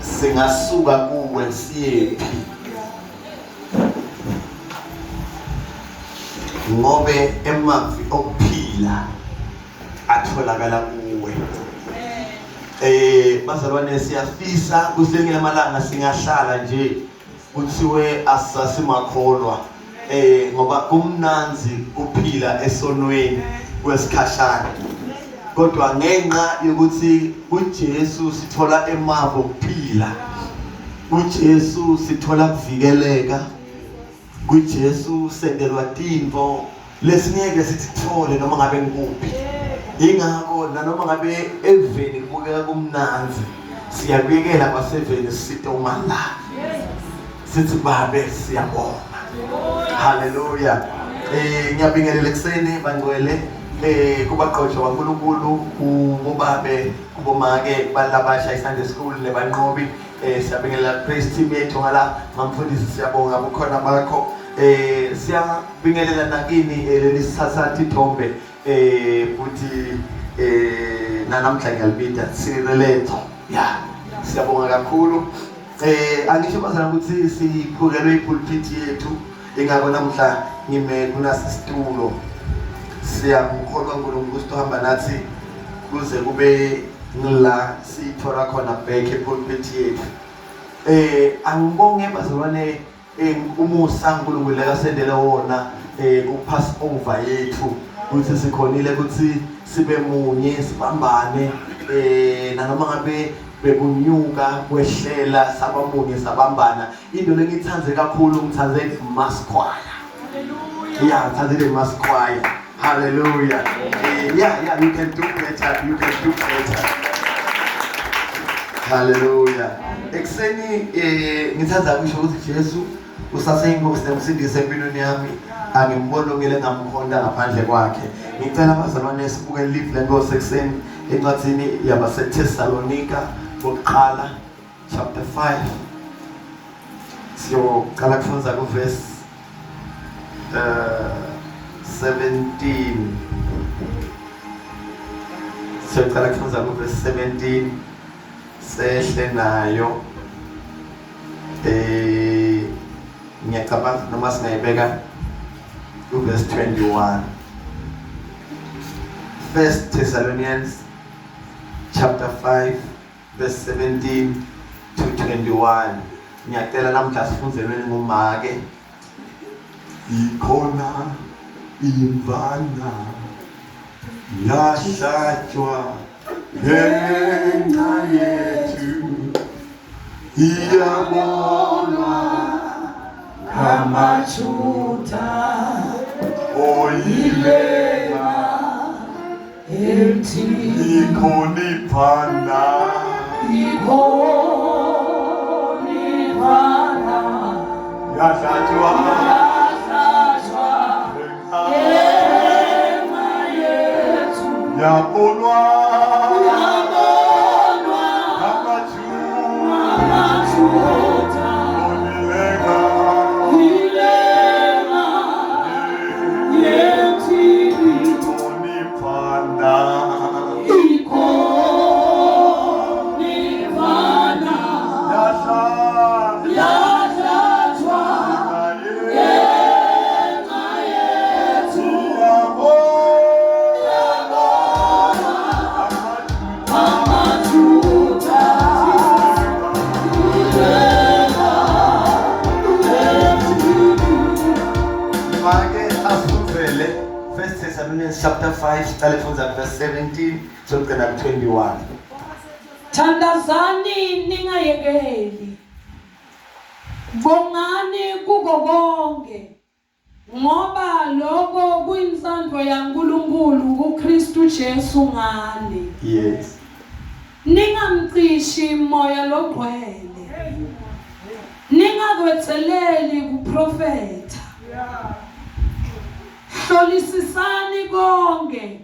singasuka kuwe siyephi ngobe emavi okuphila atholakala kuwe. Bazalwane siyafisa kuhlengile amalanga singahlala nje kuthiwe asasimakholwa ngoba kumnanzi kuphila esonweni kwesikhashana, kodwa ngenxa yokuthi uJesu sithola emavi okuphila, uJesu sithola kuvikeleka, kuJesu sendelwa tinto lesingeke sithole noma ngabe ngikuphi. Ingakho nanoma ngabe eveni kubukeka kumnanzi, siyabikela kwaseveni sitoma la sithi babe siyabonga. Haleluya. Ngiyabingelela ekseni bangcwele kubaqoqo kaNkulunkulu, kubabe kubomake balabasha iSunday School nebanqobi. Siyabingelela praise team yethu ngala ngamfundisi, siyabonga bukhona bakho. Siyabingelela nakini leli sithatha ithombe futhi namhla ngiyalibida sireletho. Ya, siyabonga kakhulu. Angisho bazana ukuthi siphukelwe ipulpit yethu, ingakho namhla ngime kunasisitulo. Siyamkholwa uNkulunkulu sihamba nathi kuze kube ngila sithola khona back epulpit yethu. Angibonge bazalwane umusa uNkulunkulu lekasendele wona ku-Passover yethu, ukuthi sikhonile ukuthi sibe munye sibambane, nanoma ngabe bekunyuka kwehlela sabamunye sabambana. Into lengithanze kakhulu ngithanze mass choir. Yeah, ngithanze mass choir. Hallelujah. Yeah, you can do better. You can do better. Hallelujah. Ekseni ngithanza kusho ukuthi Jesu usaseyinkosi nemsindisi empilweni yami, angimbona ngile ngamkhonda ngaphandle kwakhe. Ngicela abazalwane sibuke live lenkosi ekseni encwadini yabaseThesalonika bokuqala chapter 5. Siyoqala kufunda ku verse 17. Siyoqala kufunda ku verse 17 sehle nayo. Ngiyacabanga noma singayibeka ku verse 21. First Thessalonians chapter 5 verse 17 to 21. Ngiyacela namhla sifundelweni ngumake. Ikhona imvana yahlatshwa ngenxa yethu, iyabonwa ngamaJuda oyilenga ikhonipana yahlatshwa ngenxa yethu, yabonwa ngamaJuda chapter 5 telephone verse 17 to 21. Thandazani ningayekeli, bongani kuko konke, ngoba lokho kuyintsandvo yaNkulunkulu kuKristu Jesu ngani. Yes. Ningamcishi moya logcwele, ningakwetseleli kuprofeta. Hlolisisani konke,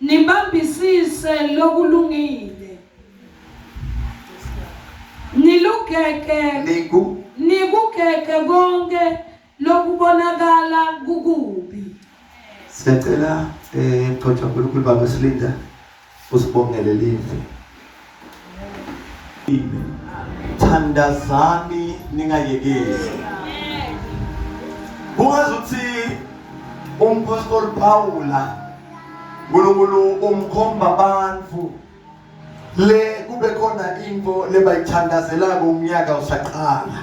nibambisise lokulungile, nikugeke konke lokubonakala kukubi. Siyacela mthotho uNkulunkulu baba silinda usibongele live. thandazani ningayekeli. Kungazuthi umpostoli Paula uNkulunkulu umkhomba abantu le kube khona into lebayithandazelayo umnyaka usaqala.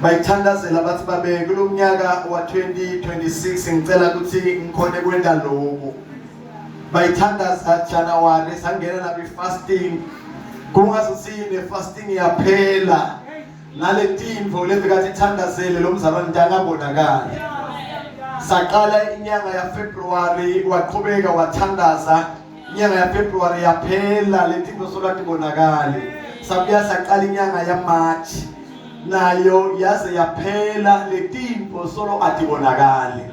Bayithandazela bathi babe kulomnyaka wa 2026 ngicela ukuthi ngikhone kwenda lokho. Bayithandaza January sangena nabi fasting. Kungazuthi ne fasting yaphela. Nale timvo lebekade ithandazele lo mzalwane ntangabonakala. Saqala inyanga ya February waqhubeka wathandaza. Inyanga ya February yaphela letinto solati bonakala. Sabuya saqala inyanga ya March. Nayo yaze yaphela letimpo solo atibonakali.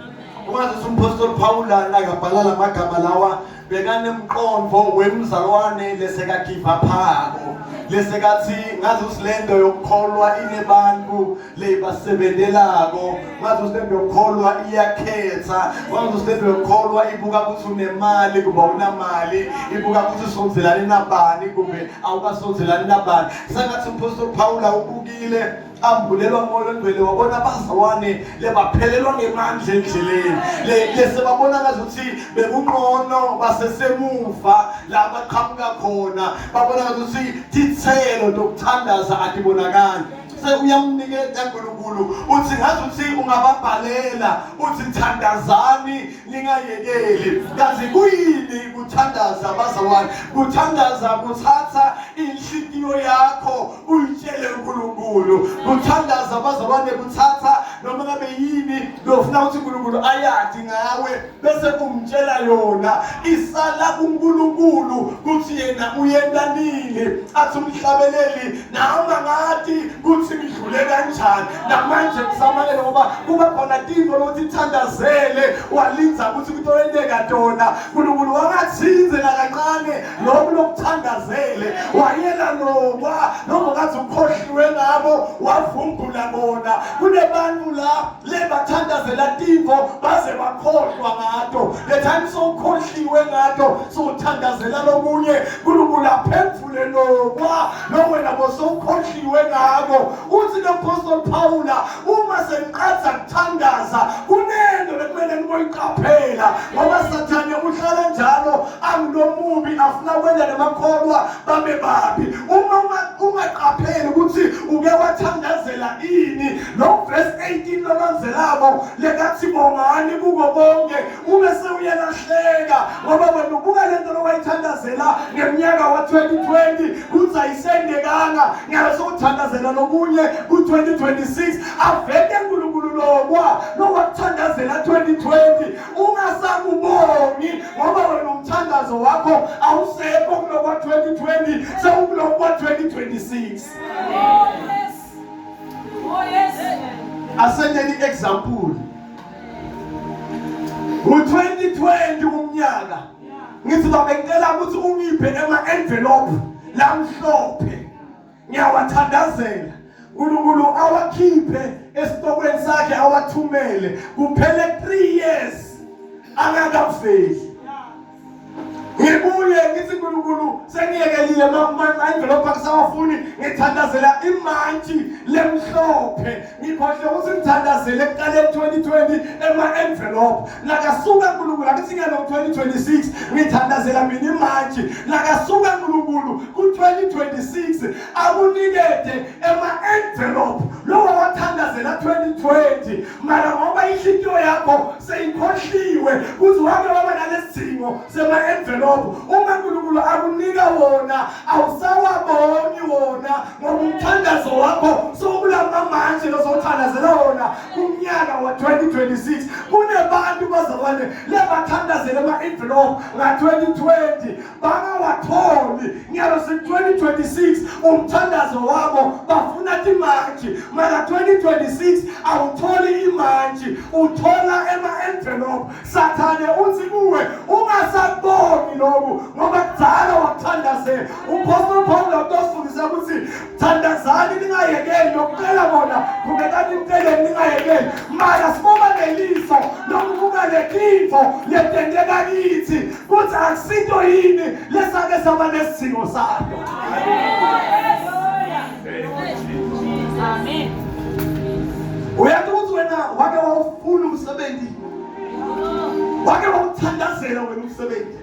Ungathi umpostoli Paula nakabhala lamagama lawa bekanemqondo wemzalwane leseka give up phako lesekathi ngathi usilendo yokukholwa inebantu lebasebendelako ngathi usilendo yokukholwa iyakhetha ngathi usilendo yokukholwa ibuka ukuthi unemali kuba unamali ibuka ukuthi usonzelane nabani kumbe awukasonzelane nabani sengathi umpostoli Paula ubukile ambulelwa moyo ngcwele wabona bazalwane lebaphelelwa ngemandla endleleni lese babona ngazuthi bekunqono basesemuva la baqhamuka khona babona ngazuthi tithelo lokuthandaza atibonakala uyamnikeza uNkulunkulu uthi ngazuthi ungababhalela uthi thandazani ningayekeli kazi kuyini kuthandaza bazalwane kuthandaza kuthatha inhliziyo yakho uyitshele uNkulunkulu kuthandaza bazalwane kuthatha noma ngabe yini lofuna ukuthi uNkulunkulu ayathi ngawe bese kumtshela yona isala kuNkulunkulu kuthi yena uyendanile athi umhlabeleli noma ngathi kuthi ngidlule kanjani namanje kusamalele ngoba kuba khona tinto lokuthi thandazele walinza ukuthi kutoyendeka tona uNkulunkulu wangathinzela kancane lokho lokuthandazele wayela noma ngathi ukhohliwe ngabo wavumbula bona kunebantu la lebathandazela tinto baze bakhohlwa ngato the time sokhohliwe ngato sothandazela lokunye uNkulunkulu aphemfule no wena bosokhohliwe ngabo uthi nompostoli Paula uma senqatha kuthandaza kunento lekumele niboyiqaphela ngoba Sathane uhlala njalo angilomubi afuna ukwenza nemakholwa babe babi uma ungaqapheli ukuthi uke wathandazela ini lo verse 18 lolanzelabo lekathi bongani kuko bonke ube sewuyelahleka ngoba wena ubuka lento lokwayithandazela ngeminyaka wa 2020 kuthi ayisendekanga ngaso uthandazela lokunye ku2026 avete uNkulunkulu lokuthandazela 2020 ungasakuboni ngoba wena umthandazo wakho awusekho kulokwa 2020 sewukulokwa 2026. Oh yes. Asendeni example ku2020 umnyaka ngithi babengicela ukuthi ungiphe envelope lamhlophe ngiyawathandazela uNkulunkulu awakhiphe esitokweni sakhe awathumele kuphele 3 years angakafeli ngibuye ngithi uNkulunkulu sengiyekelile envelope akusawafuni ngithandazela imantshi lemhlophe ngikhohle ukuthi ngithandazele ekuqaleni 2020 envelope nakasuka uNkulunkulu akithi ngalo 2026 ngithandazela mina imantshi nakasuka uNkulunkulu ku2026 akunikete envelope lo wathandazela 2020 mara ngoba inhliziyo yakho seyikhohliwe kuziwake waba nalesidingo envelope uma uNkulunkulu akunika wona awusawaboni wona ngoba umthandazo wakho sokulama manje lozothandazela wona kumnyaka wa 2026 kunebantu bazalwane lebathandazela envelope nga2020 bangawatholi nyalo 2026 umthandazo wabo bafuna imantshi mara 2026 awutholi imantshi uthola envelope Sathane uthi kuwe ungasaboni lokho ngoba kudala wakuthandazela umpostoli Paula utosifundisa ukuthi thandazani ningayekeli yokucela bona kubekani impeleni ningayekeli mara siboba neliso nokubuka lekinto letendeka kithi kuthi akusinto yini lesake saba nesidingo sayo Amen. Uyathi ukuthi wena wake wawufuna umsebenzi. Wake wawuthandazela wena umsebenzi.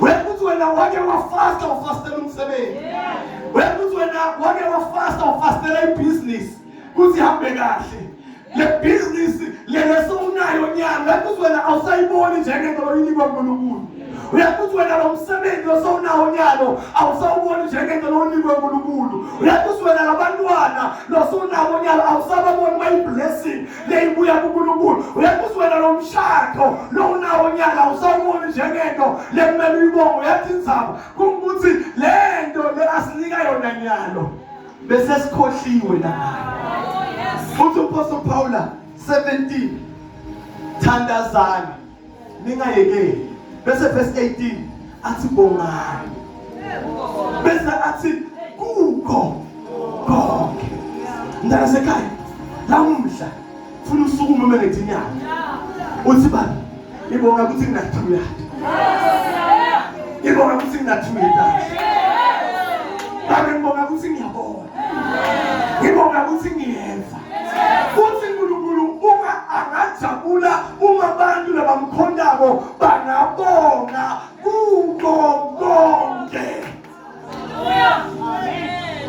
Uyathi ukuthi wena wake wafastela umsebenzi. Uyathi ukuthi wena wake wafastela ibusiness. Kuthi hambe kahle. Le business lesowunayo nyanga. Uyathi ukuthi wena awusayiboni njengento oyinikwa nguNkulunkulu. Uyathi ukuthi wena lo msebenzi osowunawo nyalo awusawuboni njengento oyinikwa nguNkulunkulu. Uyathi ukuthi wena labantwana losowunawo nyalo awusababoni bayiblessing leyibuya kuNkulunkulu. Uyathi ukuthi wena lo mshado lo unawo nyalo awusawuboni njengento lekumele uyibonge. Uyathi inzaba kungukuthi lento le asinika yona nyalo bese sikhohliwe nayo. Uthi uPaul Paula 17 thandazani ningayekeli. Bese verse 18 athi bongani. Bese athi kukho konke. Ndala sekhaya lamhla ufuna usukume mengethi nyaka. Uthi bani? Ngibonga ukuthi nginathuya. Ngibonga ukuthi nginathuya. Babe ngibonga ukuthi ngiyabona. Ngibonga ukuthi ngiyeva. Futhi uNkulunkulu angajabula uma abantu labamkhondako bangabonga kukho konke.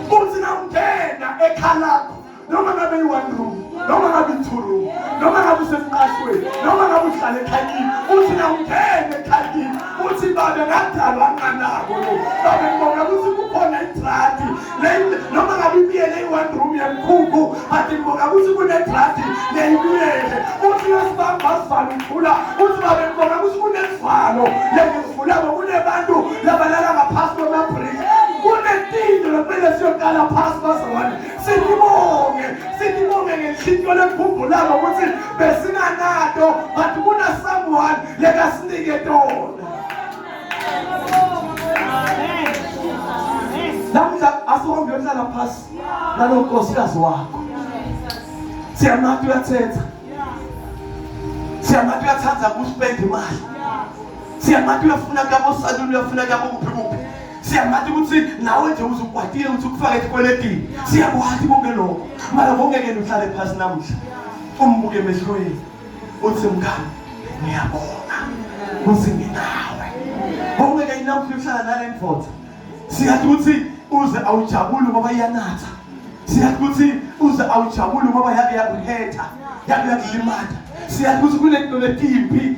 Futhi nawungena ekhalakho noma ngabe yi-1 room, noma ngabe i-2 room, noma ngabe usemqashweni, noma ngabe uhlala ekhayeni, uthi nawungena ekhayeni, uthi babe ngadalwa nganabo lo. Babe ngibonga ukuthi kukhona idrati, noma ngabe ibiyele i-1 room yemkhukhu, bathi ngibonga ukuthi kunedrati leyibiyele. Uthi yosibamba sivalo ukhula, uthi babe ngibonga ukuthi kunesivalo lengivulako, kunebantu labalala ngaphasi kwamabhriji. Kunetinto lokumele siyokala phasi bazalwane. Sitibonge ngenhlitiyo lekhumbulako ukuthi besinganato but kuna someone lekasinike tona. Namhla asihambe uyohlala phasi nalo nkosikazi wakho. Siyamathi uyathetha. Siyamathi uyathatha kuspend imali. Siyamathi uyafuna kabo saluni, uyafuna kabo kuphi. Siyamathi ukuthi nawe nje uzukwatile ukuthi ukufake esikweletini. Siyakwazi konke lokho. Mara ngeke uhlale phansi namhla. Umbuke emehlweni. Uthi mkhaya ngiyabonga. Ukuthi nginawe. Ngeke namhla uhlala nale mfotho. Siyathi ukuthi uze awujabule ngoba iyanatha. Siyathi ukuthi uze awujabule ngoba yake yakuhetha. Yake yakulimata. Siyathi ukuthi kunento letimpi.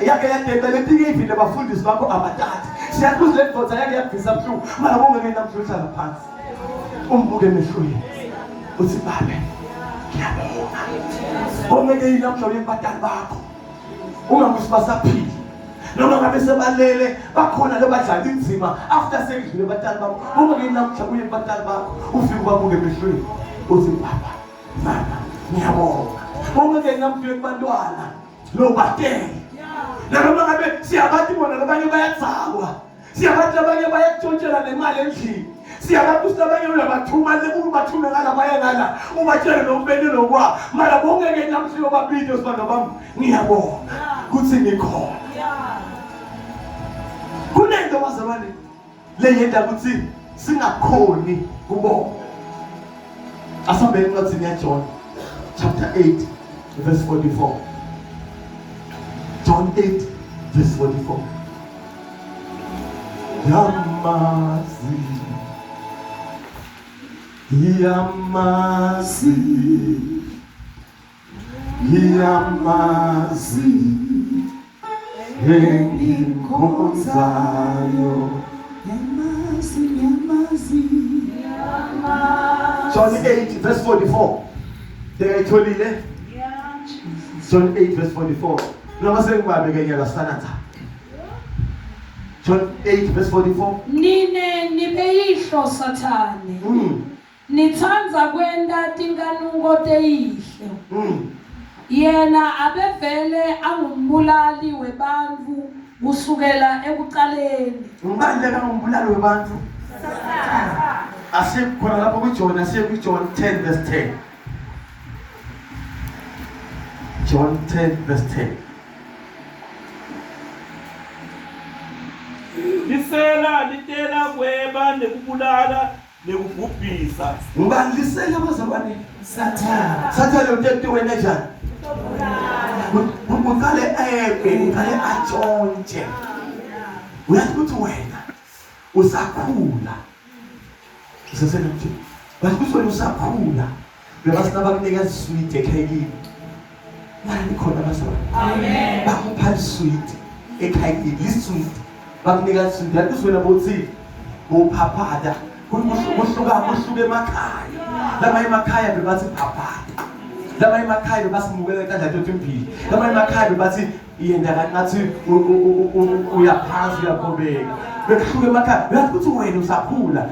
Yake yadebeleka ivile abafundisi bakho abathatha. Siyathi ukuthi le mfotho yake yabhisa mhlu. Mara ngeke namhla uhlala phansi. Umbuke emehlweni. Uthi babe ngiyabonga. Ngeke namhla uyempatala bakho. Ungamusibasaphili. Noma ngabe sebalele bakhona lebadlala inzima after sekudlule batali bakho. Ngeke namhla uyempatala bakho. Ufike babuke emehlweni. Uthi baba mama ngiyabonga. Ngeke namhla kubantwana lo batele. Noma ngabe siyabathi bona abanye bayadzakwa. Siyabathi abanye bayakutshontshela nemali endlini. Siyabathi usabanye uyabathuma ubathuma ngala bayengala ubatshele nompendelo kwa. Mara ngeke namhla babide sibanga bami ngiyabonga ukuthi ngikhona. Kunento bazalwane leyenda ukuthi singakhoni kubonga. Asambe encwadini yaJohn chapter 8 verse 44. John 8 verse 44. Yamazi engikhonzayo. John 8 verse 44. Ndiyayitholile. John 8 verse 44. Noma sengibambe kenyala standard. John 8 verse 44. Nine nibeyihlo Sathane. Nithanza kwenda tinkanuko teyihlo. Yena abevele angumbulali webantfu kusukela ekuqaleni. Ngubani leka ngumbulali webantfu? Asikhona lapho kuJohn, asiye kuJohn 10 verse 10. John 10 verse 10. lisela litela kweba nekubulala nekubhubhisa. Ngubani lisela bazalwane? Sathane. Sathane umuntu wena njani? Uqale uqale atshontshe. Uyathi ukuthi wena usakhula. Usesebenza. Bathi wena usakhula. Bebasina bakunika isweet ekhayini. Manje khona bazalwane. Amen. Bakupha isweet ekhayini, lisweet. Bakunika isweet. Yathi wena bothi uphaphada. Kuhluka emakhaya. Lama emakhaya bebathi phaphada. Lama emakhaya basimukela kanjalo impilo. Lama emakhaya bebathi yenda kangathi uyaphansi uyakhobeka. Bekuhluka emakhaya. Uyathi ukuthi wena usakhula,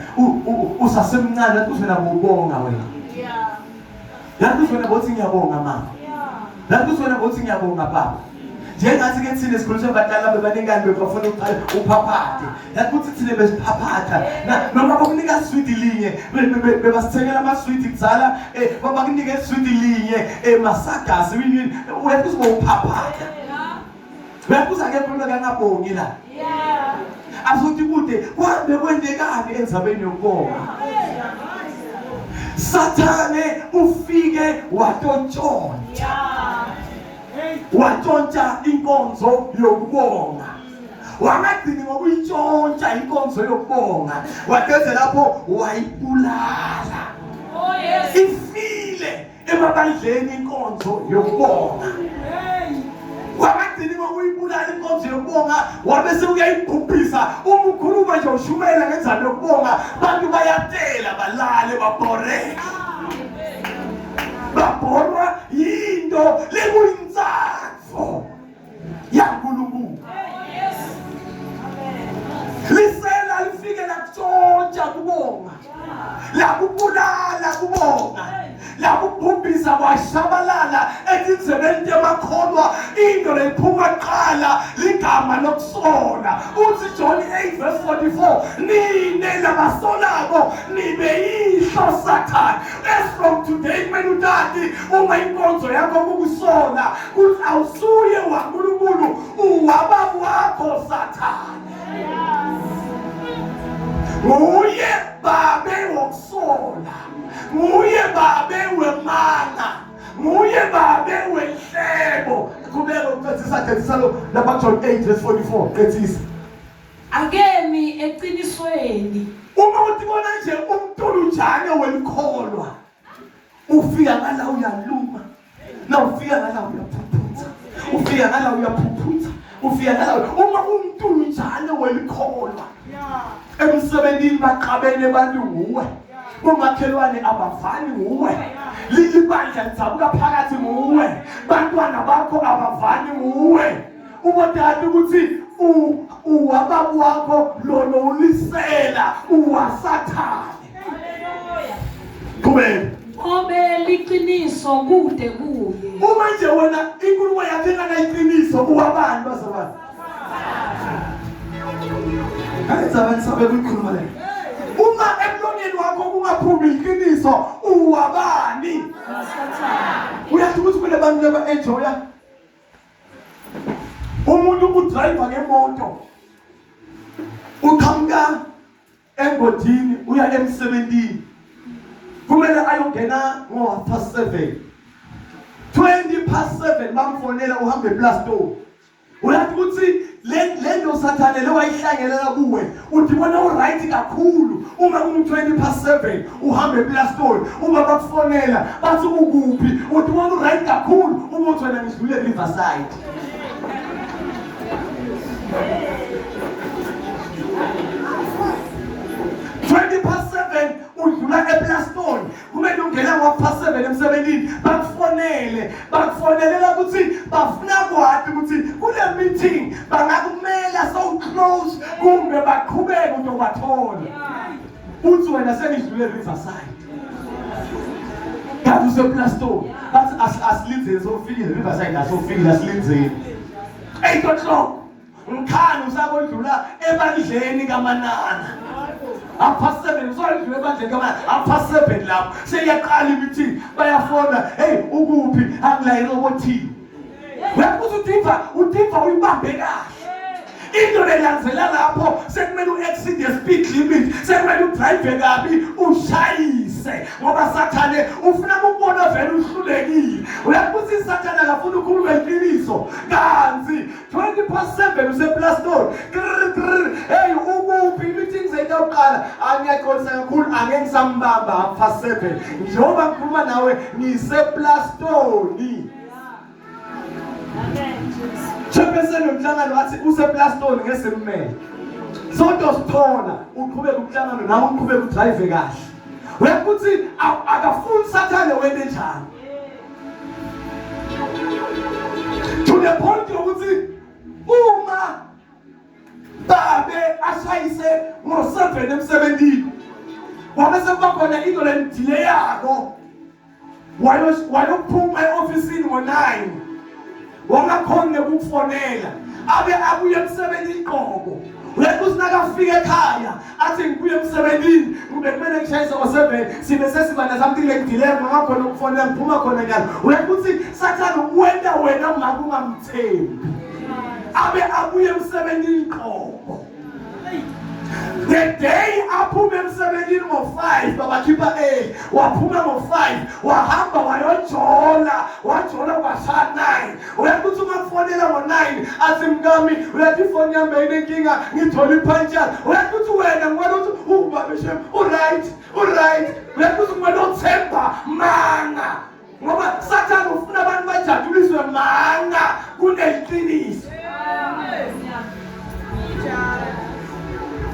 usasemncane, yathi ukuthi wena ubonga wena. Yathi ukuthi wena bothi ngiyabonga mama. Yathi ukuthi wena bothi ngiyabonga baba. Njengathi ke thina esikhulu sebadala bebaningani bebafuna uphaphade. Yathi ukuthi thina besiphaphatha noma bakunika sweet linye bebasithengela ama sweet kudzala bakunika sweet linye masagasi yini uyathi usiphaphata. Uyakuza ke phela kangabongi la. Azothi kude kuhambe kwendekani enzabeni yokubonga. Sathane ufike watotshontsha. Watshontsha inkonzo yokubonga. Wangagcini ngokuyitshontsha inkonzo yokubonga. Watheze lapho wayibulala. Oh yes. Ifile emabandleni inkonzo yokubonga. Wangagcini ngokuyibulala inkonzo yokubonga, wabese uyayibhubhisa. Uma ukhuluma nje ushumela ngenzalo yokubonga, bantu bayatela balale baboreka. Babonwa yinto lekuyintsatho yaNkulunkulu. Lisela lifike lakutshontsha kubonga, lakubulala kubonga, lakubhubhisa kwashabalala etinzebeni yamakholwa. Into leyiphuma kuqala ligama lokusola. Uthi John 8:44, nine labasolako nibe yihlo Sathane. As from today kumele utati uma inkonzo yakho kukusola kuthi awusuye waNkulunkulu, uwababa wakho Sathane. Nguye babe wokusola, nguye babe wemanga, nguye babe wenhlebo. Kubeka uqedisa lo lapha John 8:44 qedisa. Akemi eqinisweni. Uma utibona nje umntulu njane welikholwa, ufika ngala uyaluma, na ufika ngala uyaphuphutha, ufika ngala uyaphuphutha, ufika ngala uma umntulu njane welikholwa. Emsebenzini baqabene bantu nguwe, umakhelwane abafani nguwe, libandla lidzabuka phakathi nguwe, bantwana bakho abavani nguwe. Ubodade ukuthi uwababa wakho lona ulisela uwaSathane. Kumele Obe liqiniso kude kuye. uma nje wena inkulumo yakhe nganayiqiniso uwabani bazalwane? Ayizabani sabe kuyikhuluma le. Uma emlonyeni wakho kungaphumi iqiniso uwabani? Uyathi ukuthi kule bantu laba enjoya umuntu udriver ngemoto uqhamuka engodini uya emsebenzini, kumele ayongena ngo-7:30, 7:20 bamfonela uhambe ePlaston. Uyathi ukuthi le nto Sathane le wayihlangelela kuwe udibona uright kakhulu uma ku-7:20 uhambe ePlaston. Uma bakufonela bathi ukuphi udibona uright kakhulu uma uthi wena ngidlule eRiverside. Udlula ePlaston, kumele ungena ngo-7:30 emsebenzini, bakufonelela ukuthi bafuna kwathi ukuthi kule meeting bangakumela so close kumbe baqhubeke uzobathola. Uthi wena sengidlule eRiverside, kanti usePlaston. Bathi asilindze sofika eRiverside, asofika asilindze 8 o'clock. Ngikhani usabodlula ebandleni kaManana. 7:30 usayidlula ebandleni kaManana. 7:30 lapho seyaqala imithi bayafona, hey ukuphi akulayini obothini. Uyakuthi udiva uyibambe kahle. into lelandzela lapho sekumele u-exceed the-speed limit, sekumele udrive kabi ushayise, ngoba sathane ufuna ukubona vele uhlulekile. Uyakuthi isathane akafuna ukukhuluma iqiniso, kanti 20/7 useplaston. Hey, ukuphi meetings eyawuqala angiyaxolisa kakhulu angeke ngisambamba +7 njengoba ngikhuluma nawe ngiseplastoni. Chairperson womhlangano wathi useplastoni ngesimele. Sonto sithola uqhubeka umhlangano nawe uqhubeka udrive kahle. Uyakuthi akafuni sathane wena njani. To the point yokuthi uma babe ashayise ngo-7 emsebenzini wabe sekuba khona into le delay yako wayophuma e-ofisini ngo-9 wangakhona ukukufonela abe abuye emsebenzini qobo. Uyakuthi nakafika ekhaya athi ngibuye emsebenzini kube kumele ngishayise ngo-7 sibe sesiba nasamthing lekudilema ngakhona ukufonela ngiphuma khona njalo. Uyakuthi sathane wena maka ungamthembi abe abuye emsebenzini qobo. The day aphume emsebenzini ngo-5 babakhipha waphuma ngo-5 wahamba wajola kwasha 9. Uyakuthi uma kufonela ngo-9 athi mkami uyathi ifoni yami beyinenkinga ngithola iphantshana. Uyakuthi wena ngibona ukuthi ubabeshem uright. Uyakuthi kumele uthemba manga, ngoba sathane ufuna abantu bajajuliswe manga kuneqiniso.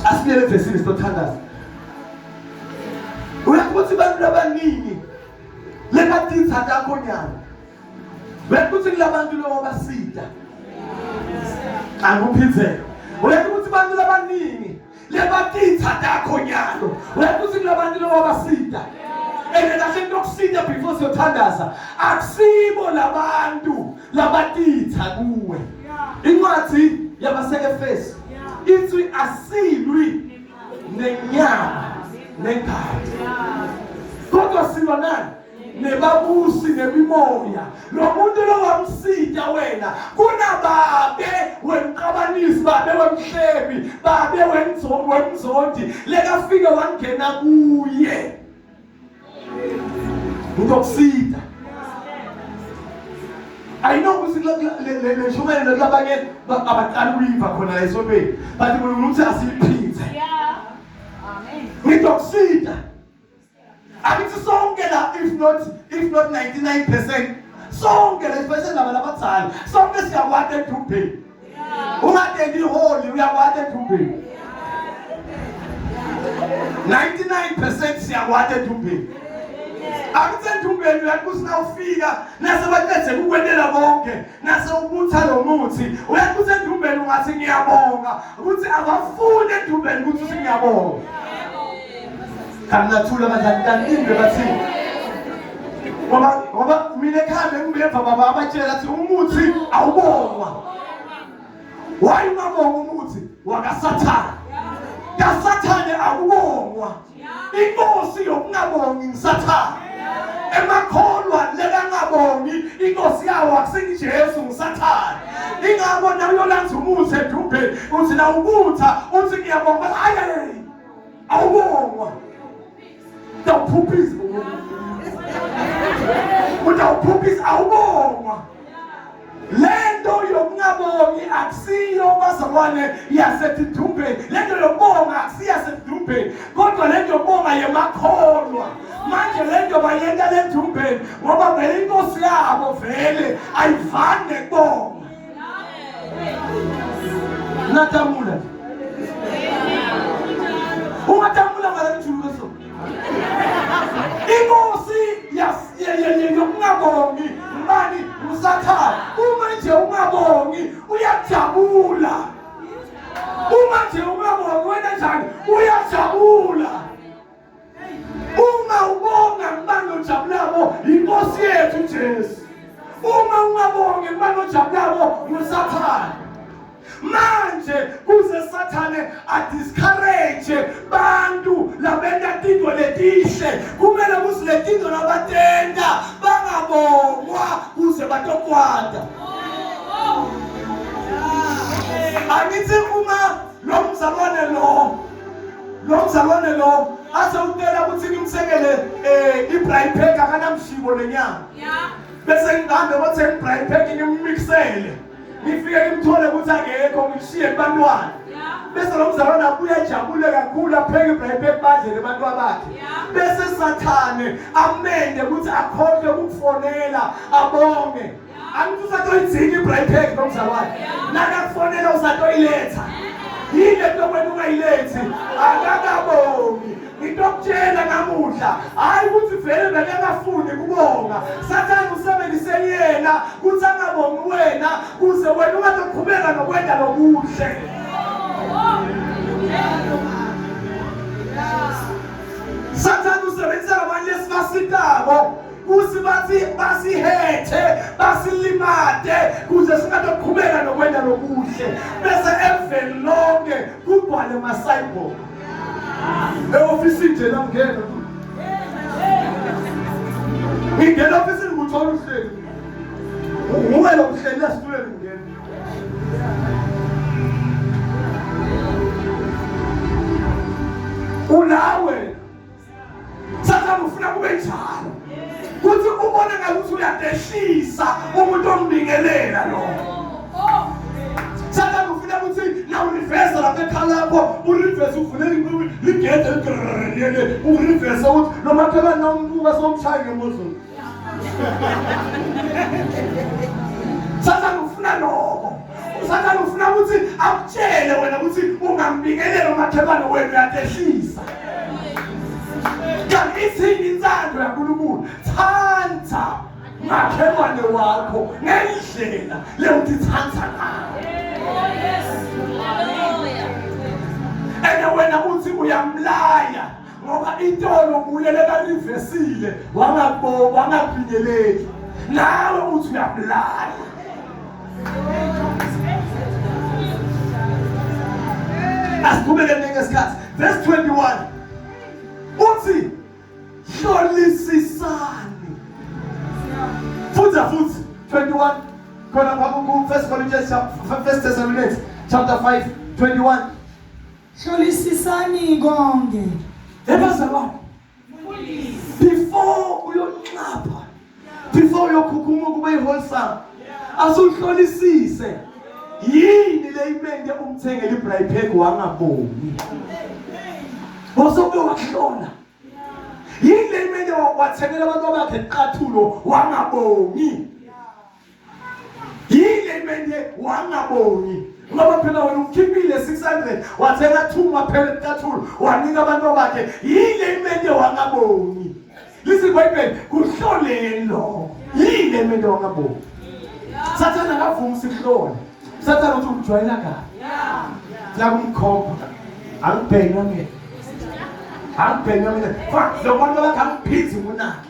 Asibiyele vesini sitothandaza. Uyakuthi bantu abaningi lebatitha takho nyana. Uyakuthi kulabantu lo basida anguphitheke. Uyakuthi bantu labaningi lebatitha takho nyana. Uyakuthi kulabantu lo basida. Kahle into yokusida before siyothandaza akusibo labantu labatitha kuwe. Incwadi yabase-Efesu ithi asilwi nenyama nengazi, kodwa silwa nani? Nebabusi nemimoya. Lo muntu lo wamsida wena kunababe wemqabanisi, babe wemhlebi, babe wemzondi lekafike wangena kuye ngokusida. I know ukuthi le shumene labanye abaqala uyiva khona la esontweni, but ukuthi asiyiphithe. Amen. Ngokusida akithi sonke la, if not 99%, sonke la especially laba labadala sonke siyakwata edubheni. Ungatendi iholi uyakwata edubheni. 99% siyakwata edubheni. Akusendumbeni uyakuthi nawufika nasebathethe kukwendela bonke nasewubutha lo muthi. Uyakuthi endumbeni ungathi ngiyabonga ukuthi abafuni endumbeni ukuthi ngiyabonga. Kangathula bazantanimbe bathi ngoba mina ekhaya ngibeva baba abatshela athi umuthi awubongwa. Why ungabonga umuthi wakasathane? Kasathane awubongwa. Inkosi yokungabongi ngisathane. Emakholwa lekangabongi inkosi yawo akusengijesu ngisathane. Ingabona uyolanza umuthi edubheni uthi na ubutha uthi ngiyabonga hayi awubongwa. Dawuphuphisa udawuphuphisa awubongwa. Lento yokungabongi akusiyo bazalwane yasethumbeni. Lento yokubonga akusiyo yasethumbeni, kodwa lento yokubonga yemakholwa. Manje lento bayenza lethumbeni ngoba vele inkosi yabo vele ayivane kubonga. Natamula ungatamula ngale mthuluzo inkosi yokungabongi mbani usathane. Uma nje ungabongi uyajabula. Uma nje ungabongi wena njani uyajabula. Uma ubonga mbani ojabulabo inkosi yethu Jesu. Uma ungabongi mbani ojabulabo usathane. Manje kuze sathane adiscourage bantu labenda tinto letihle kumele kusiletinto labatenda bangabongwa kuze batokwanda. Angithi uma lo mzalwane lo ase utela ukuthi ngimsekele i-braai pack akanamshibo lenyanga. Bese ngihambe ngothenga i-braai pack ngimixele. Ngifike ngimthole ukuthi akekho ngishiye kubantwana. Bese lo mzalwane abuye ejabule kakhulu apheke i-braai pack badle abantwana bakhe. Bese sathane amende ukuthi akhohle ukufonela abonge. Angithi usatoyidzinga i-braai pack lo mzalwane. Nakakufonela usatoyiletha. Yile nto wena ungayilethi akakabongi. Ngitokutshela namuhla hayi ukuthi vele bekangafuni kubonga. Sathane usebenzise yena kuthi angabongi wena kuze wena ungazoqhubeka nokwenza lokuhle. Sathane usebenzisa abanye lesibasitako kusi bathi basihethe basilimate kuze singazoqhubeka nokwenza lokuhle. Bese emveni lonke kubhale masayibho. Ofisini nje namngena. Ngingena ofisini nguthola uhlelo. Nguwe lo uhlelo lesitulweni ngene. Ulawe. Sathane ufuna kube njalo. Kuthi ubone ngathi uyadehlisa umuntu ombingelela lo. Sathane ufuna ukuthi na ureverse lapha ekhalapho ureverse ufuna ligede ligrrrele ureverse ukuthi noma phela nomuntu basomshaya ngemozulu. Sathane ufuna lokho. Sathane ufuna ukuthi akutshele wena ukuthi ungambingelela umakhelwane wena uyadehlisa. Kanti ithini inzando yaNkulunkulu? Thanda makhelwane wakho ngendlela lewuthi thanda ngayo. Ene wena uthi uyamlaya ngoba intolo kuye lekalivesile wangabingeleli. Nawe uthi uyamlaya. Asiqhubeke ngesikhathi. Verse 21. Uthi hlolisisani. Futhi 21 khona ku First Corinthians First Thessalonians chapter 5 21. Hlolisisani konke. Ebazalwane. Before uyonqapha. Before uyokhukhuma kube iwholesome. Asuhlolisise. Yini le imende umthengele i-braai pack wangaboni. Bosobe wakhona. Yini le imende wathengela abantu bakhe iqathulo wangaboni. Yini le imende wangaboni. Ngoba phela wena ukhiphile 600 wathenga 2 maphela iqathulo wanika abantu bakhe. Yini le imende wangaboni. Listen baby kuhlolelo. Yini le imende wangaboni. Sathane akavumi sihlole. Sathane uthi ujwayela kabi. La kumkhomba. Angibheka mina. Angibheka mina. Lo muntu wakhe angiphithi munaki.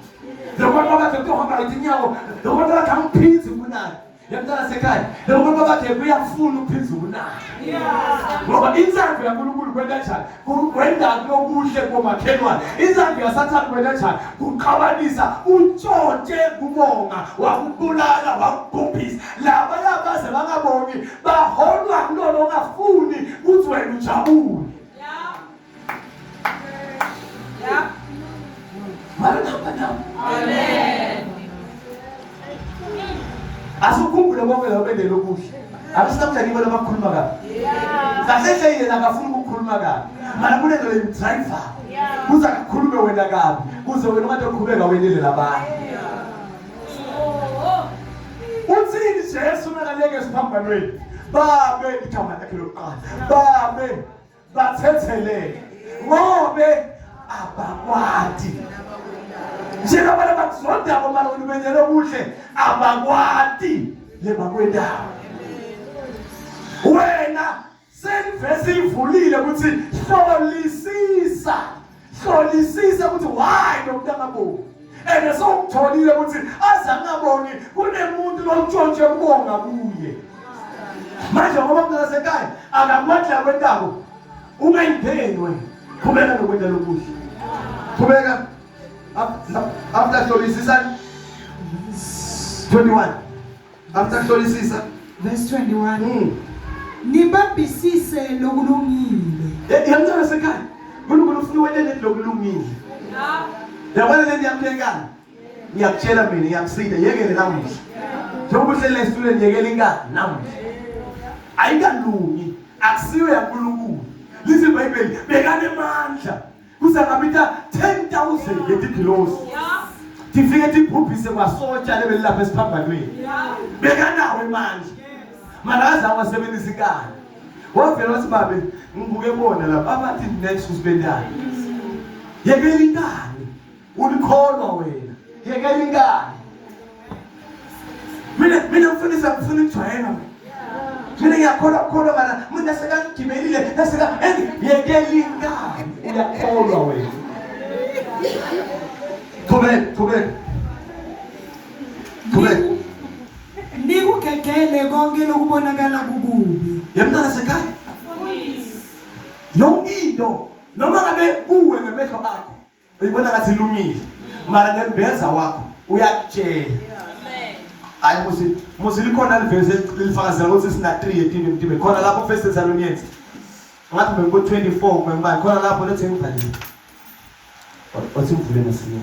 Lo muntu wakhe kuhamba izinyawo. Lo muntu wakhe angiphithi munaki. Yamdala sekhaya. Lo muntu wakhe uyafuna uphithi munaki. Ngoba inzando yaNkulunkulu kwenda njani? Kwenda lokuhle komakhelwane. Inzando yaSathane kwenda njani? Kuqabanisa utshontshe kubonga, wakubulala, wakubhubhisa. Laba yabaze bangabongi baholwa kulona ongafuni ukuthi wena ujabule. Amen. Asukhumbule bonke labo bendele okuhle. Akusitamhla ngibo labakhuluma kabi. Kahle yena akafuna ukukhuluma kabi. Mana kule lo driver. Kuza kukhulume wena kabi. Kuze wena ungathi uqhubeka welele labanye. Uthini Jesu nakaleke siphambanweni. Babe igama lakhe lokuqala. Babe bathethelele. Ngobe abakwati. Njengoba labakuzonda ngomara ulibenzele okuhle abakwati lebakwendawo. Wena senivesi ivulile ukuthi hlolisisa ukuthi why nomuntu angaboni. Ene sokutholile ukuthi azangaboni kunemuntu lomtshontshe kubonga kuye. Manje ngoba mntana sekhaya akakwatla kwentabo ungayiphenyi wena. Qhubeka nokwenza lokuhle. Qhubeka. After hlolisisa 21. After hlolisisa Verse 21. nibambisise lokulungile. Yamntwana sekhaya uNkulunkulu ufuna uwelele lokulungile. Yabona le ndiyamhlekana ngiyakutshela mina ngiyakusida yekele namuhla njengoba uhlele esitulweni yekele inkani namuhla ayikalungi akusiyo yaNkulunkulu. Lithi iBhayibheli bekanemandla kuzangabitha 10,000 yetigilosi tifike tiphuphise kwasotsha lebelilapha esiphambanweni bekanawo emandla malaza awasebenzisa ikani wavela wathi babe ngibuke bona lapha abathi next usibendana yekela inkani ulikholwa wena yekela inkani mina ngifundisa ngifuna ukujwayela mina ngiyakholwa mana mina sekangigibelile yekela inkani uyakholwa wena Thubeka. Nikugegele konke lokubonakala kukubi. Yemntwana sekhaya. Yonkinto noma ngabe kuwe ngemehlo akho uyibona ngathi ilungile mara ngembeza wakho uyakutshela. Ayi musi likhona liveze lifakazela ukuthi sina 3 yetime khona lapho First Thessalonians ngathi ngeko 24 ngembani khona lapho lethe ngibhalile. Wathi mvule nasiya.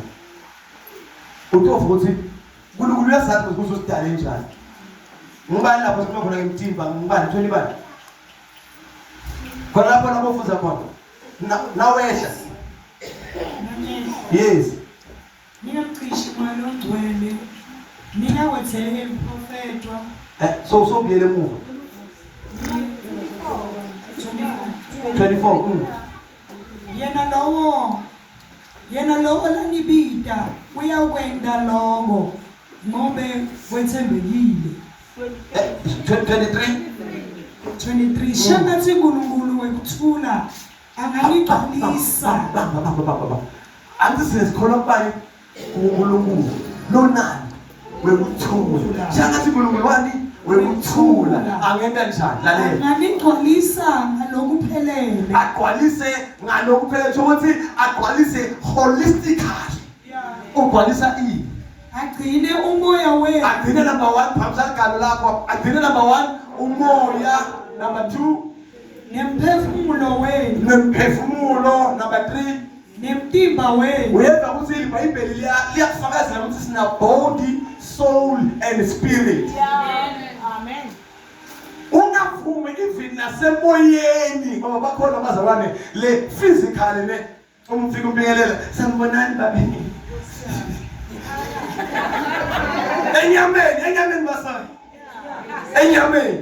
Utofu ukuthi uNkulunkulu uyazazi ukuthi usidale njani. Ngubani lapho sikhona khona ngemthimba ngubani 20 bani. Khona lapho nabofuza khona. Nawehla. Yes. Mina mcishi mwana ongcwele. Mina wethele umprofetwa. So biyele emuva. 24. Yena lowo lanibita uyakwenda lokho ngobe wethembekile. 23 shangathi uNkulunkulu wekuthula anganigcwalisa. Anti sisikholwa kubani uNkulunkulu lonani wekuthula shangathi uNkulunkulu wani wekuthula angenta njani lalela anganigcwalisa ngalokuphelele. Agcwalise ngalokuphelele ukuthi agcwalise holistically. Ugcwalisa ini Agcine umoya wethu. agcine number 1 phamsana galo lakho agcine number 1 umoya number 2 nemphefumulo wethu. nemphefumulo number 3 nemtimba wethu. uyenza ukuthi iBhayibheli liyakufakazela ukuthi sina body soul and spirit. Amen. Ungavumi even nasemoyeni ngoba bakhona abazalwane le physically ne umfika umbingelela sanibonani babe enyameni basana enyameni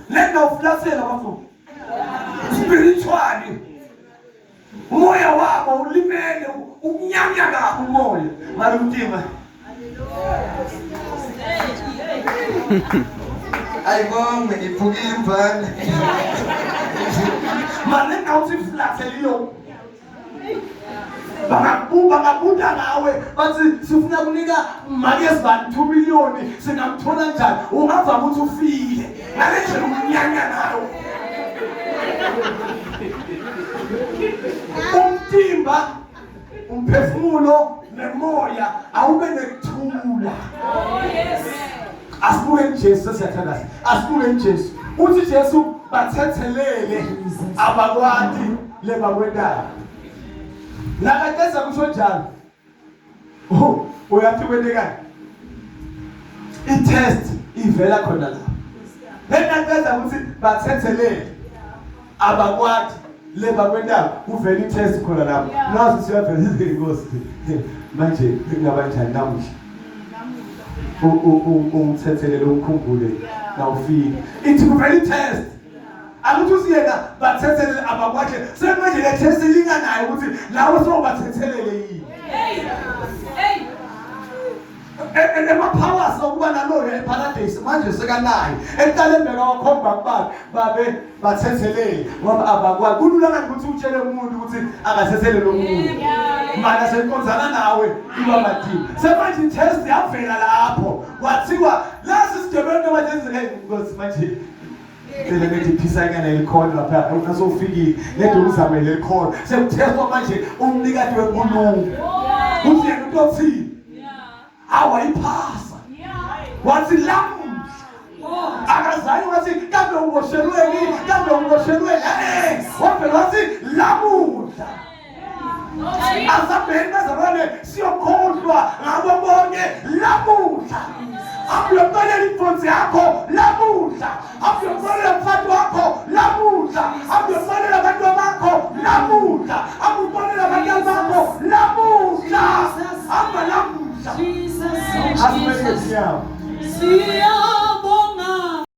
lenda uflasela bafu spiritually umoya wabo ulimele ukunyanya kakhulu umoya mara umtima ayibonge iphukile imvana mara ngawuthi flaseliyo bangabuda ngawe bathi sifuna kunika imali yesibani 2 million singamthola njani ungavama ukuthi ufile ngalendlela ukunyanya nawe umtimba umphefumulo nemoya awube nekuthula. Asibuke Jesu siyathandaza asibuke Jesu uthi Jesu bathethelele abakwati lebakwendayo nakatesa kusho njalo uyathi kwendekani i-test ivela khona la nakatesa ukuthi bathethelele abakwati lebakwendayo kuvela i-test khona lapho nazi siyavela izingozi manje kungabanjani namuhla umthethelele ukukhumbule nawufika ithi kuvela i-test akuthi usiyena bathethelele abakwakhe semanje le test ilinganayo ukuthi lawo sobathethelele yini emapowers okuba naloyo eparadise manje sekanayo ekuqaleni bekawakhomba kubani babe bathethelele ngoba abakwazi kulula ukuthi utshele umuntu ukuthi akathethelele umuntu manje senkonzana nawe ibabadini semanje i-test yavela lapho kwathiwa lasi sigebengu abathenzele inkosi manje phela ngithi phisa ingane elikhona lapha unasofikile lento uzamele elikhona sekuthethwa manje umnikati wenkulumo uthi yena utothini awayiphasa wathi lamuhla akazange wathi kambe uboshelweni kambe uboshelweni wavela wathi lamuhla azabheni bazalwane siyokhohlwa ngabo bonke lamuhla akuyoxolela imfonzi yakho lamuhla akuyoxolela mfati wakho lamuhla akuyoxolela abantu bakho lamuhla akuyoxolela abantwana bakho lamuhla amba lamuhla Jesus. Asimele siyabo. Siya